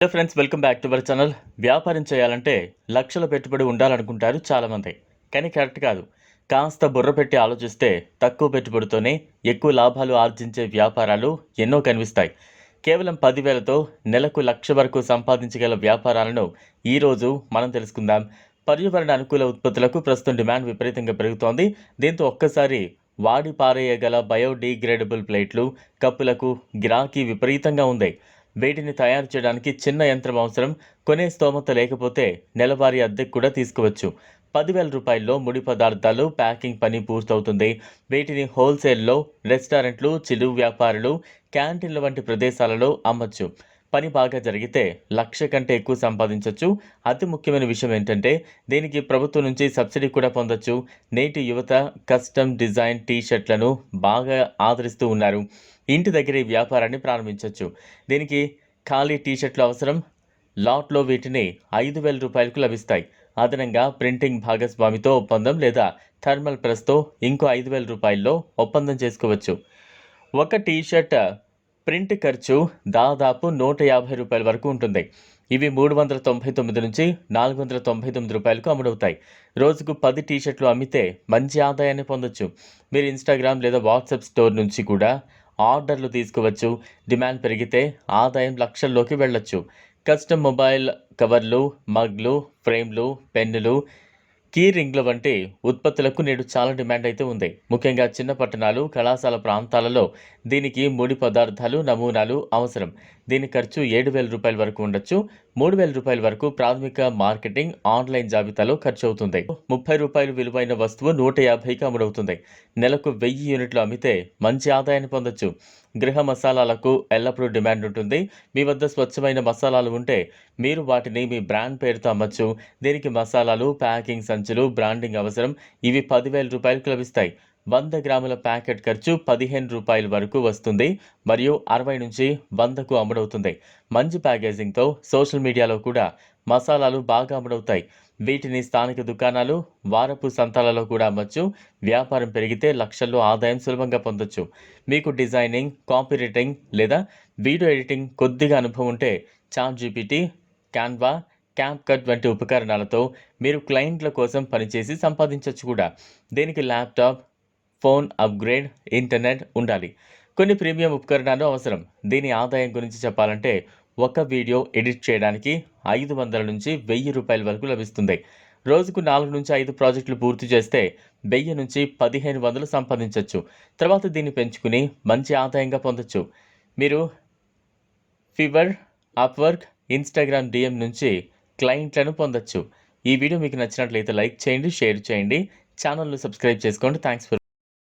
Hello friends, welcome back to our channel. వ్యాపారం చేయాలంటే లక్షల పెట్టుబడి ఉండాలనుకుంటారు చాలామంది. కానీ కరెక్ట్ కాదు. కాస్త బుర్ర పెట్టి ఆలోచిస్తే తక్కువ పెట్టుబడితోనే ఎక్కువ లాభాలు ఆర్జించే వ్యాపారాలు ఎన్నో కనిపిస్తాయి. కేవలం 10,000తో నెలకు 1,00,000 వరకు సంపాదించగల వ్యాపారాలను ఈరోజు మనం తెలుసుకుందాం. పర్యావరణ అనుకూల ఉత్పత్తులకు ప్రస్తుతం డిమాండ్ విపరీతంగా పెరుగుతోంది. దీంతో ఒక్కసారి వాడి పారేయగల బయోడిగ్రేడబుల్ ప్లేట్లు, కప్పులకు గిరాకీ విపరీతంగా ఉంది. వీటిని తయారు చేయడానికి చిన్న యంత్రం అవసరం. కొనే స్తోమత లేకపోతే నెలవారీ అద్దెకు కూడా తీసుకోవచ్చు. 10,000 రూపాయల్లో ముడి పదార్థాలు, ప్యాకింగ్ పని పూర్తవుతుంది. వీటిని హోల్సేల్లో రెస్టారెంట్లు, చిరు వ్యాపారులు, క్యాంటీన్ల వంటి ప్రదేశాలలో అమ్మచ్చు. పని బాగా జరిగితే 1,00,000 కంటే ఎక్కువ సంపాదించవచ్చు. అతి ముఖ్యమైన విషయం ఏంటంటే దీనికి ప్రభుత్వం నుంచి సబ్సిడీ కూడా పొందొచ్చు. నేటి యువత కస్టమ్ డిజైన్ టీ షర్ట్లను బాగా ఆదరిస్తూ ఉన్నారు. ఇంటి దగ్గర ఈ వ్యాపారాన్ని ప్రారంభించవచ్చు. దీనికి ఖాళీ టీ షర్ట్లు అవసరం. లాట్లో వీటిని 5,000 రూపాయలకు లభిస్తాయి. అదనంగా ప్రింటింగ్ భాగస్వామితో ఒప్పందం లేదా థర్మల్ ప్రెస్తో ఇంకో 5,000 రూపాయల్లో ఒప్పందం చేసుకోవచ్చు. ఒక టీ షర్ట్ ప్రింట్ ఖర్చు దాదాపు 150 రూపాయల వరకు ఉంటుంది. ఇవి 399 నుంచి 499 రూపాయలకు అమ్ముడవుతాయి. రోజుకు 10 టీ షర్ట్లు అమ్మితే మంచి ఆదాయాన్ని పొందొచ్చు. మీరు ఇన్స్టాగ్రామ్ లేదా వాట్సాప్ స్టోర్ నుంచి కూడా ఆర్డర్లు తీసుకోవచ్చు. డిమాండ్ పెరిగితే ఆదాయం లక్షల్లోకి వెళ్ళొచ్చు. కస్టమ్ మొబైల్ కవర్లు, మగ్లు, ఫ్రేమ్లు, పెన్నులు, కీ రింగ్ల వంటి ఉత్పత్తులకు నేడు చాలా డిమాండ్ అయితే ఉంది. ముఖ్యంగా చిన్న పట్టణాలు, కళాశాల ప్రాంతాలలో దీనికి ముడి పదార్థాలు, నమూనాలు అవసరం. దీని ఖర్చు 7,000 రూపాయల వరకు ఉండొచ్చు. 3,000 రూపాయల వరకు ప్రాథమిక మార్కెటింగ్, ఆన్లైన్ జాబితాలో ఖర్చు అవుతుంది. 30 రూపాయలు విలువైన వస్తువు 150కి అమ్ముడవుతుంది. నెలకు 1000 యూనిట్లు అమ్మితే మంచి ఆదాయాన్ని పొందొచ్చు. గృహ మసాలాలకు ఎల్లప్పుడూ డిమాండ్ ఉంటుంది. మీ వద్ద స్వచ్ఛమైన మసాలాలు ఉంటే మీరు వాటిని మీ బ్రాండ్ పేరుతో అమ్మచ్చు. దీనికి మసాలాలు, ప్యాకింగ్ సంచులు, బ్రాండింగ్ అవసరం. ఇవి 10,000 రూపాయలకు లభిస్తాయి. 100 గ్రాముల ప్యాకెట్ ఖర్చు 15 రూపాయల వరకు వస్తుంది మరియు 60 నుంచి 100కు అమ్ముడవుతుంది. మంచి ప్యాకేజింగ్తో సోషల్ మీడియాలో కూడా మసాలాలు బాగా అమ్ముడవుతాయి. వీటిని స్థానిక దుకాణాలు, వారపు సంతాలలో కూడా అమ్మచ్చు. వ్యాపారం పెరిగితే లక్షల్లో ఆదాయం సులభంగా పొందొచ్చు. మీకు డిజైనింగ్, కాపీ రైటింగ్ లేదా వీడియో ఎడిటింగ్ కొద్దిగా అనుభవం ఉంటే చాట్‌జీపీటీ, క్యాన్వా, క్యాప్‌కట్ వంటి ఉపకరణాలతో మీరు క్లయింట్ల కోసం పనిచేసి సంపాదించవచ్చు కూడా. దీనికి ల్యాప్టాప్, ఫోన్ అప్గ్రేడ్, ఇంటర్నెట్ ఉండాలి. కొన్ని ప్రీమియం ఉపకరణాలు అవసరం. దీని ఆదాయం గురించి చెప్పాలంటే ఒక వీడియో ఎడిట్ చేయడానికి 500 నుంచి 1,000 రూపాయల వరకు లభిస్తుంది. రోజుకు 4 నుంచి 5 ప్రాజెక్టులు పూర్తి చేస్తే 1,000 నుంచి 1,500 సంపాదించవచ్చు. తర్వాత దీన్ని పెంచుకుని మంచి ఆదాయంగా పొందొచ్చు. మీరు ఫివర్, అప్వర్క్, ఇన్స్టాగ్రామ్ డిఎం నుంచి క్లయింట్లను పొందొచ్చు. ఈ వీడియో మీకు నచ్చినట్లయితే లైక్ చేయండి, షేర్ చేయండి, ఛానల్ను సబ్స్క్రైబ్ చేసుకోండి. Thanks for